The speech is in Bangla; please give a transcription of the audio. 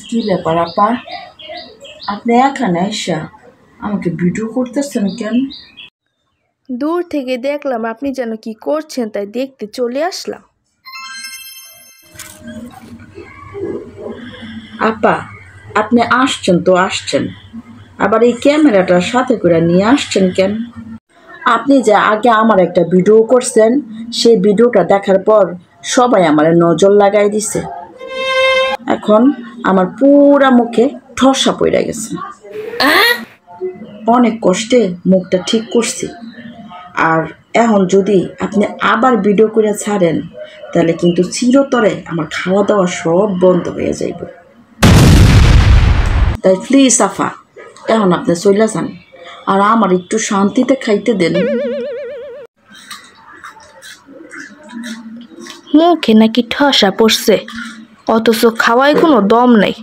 কি ব্যাপার আপা, আপনি এখানে আইসা আমাকে ভিডিও করতেছেন কেন? দূর থেকে দেখলাম আপনি যেন কি করছেন, তাই দেখতে চলে আসলাম। আপা, আপনি আসছেন তো আসছেন, আবার এই ক্যামেরাটা সাথে করে নিয়ে আসছেন কেন? আপনি যে আগে আমার একটা ভিডিও করছেন, সেই ভিডিওটা দেখার পর সবাই আমার নজর লাগাই দিছে। এখন আমার পুরা মুখে ঠসা পড়ে গেছে। অনেক কষ্টে মুখটা ঠিক করছি। আর এখন যদি আপনি আবার ভিডিও করে ছাড়েন, তাহলে কিন্তু চিরতরে আমার খাওয়া দাওয়া সব বন্ধ হয়ে যাইব। তাই প্লিজ আফা, এখন আপনি চলে যান, আর আমার একটু শান্তিতে খাইতে দেন। মুখে নাকি ঠসা পড়ছে, অথচ খাওয়ায় কোনো দম নাই।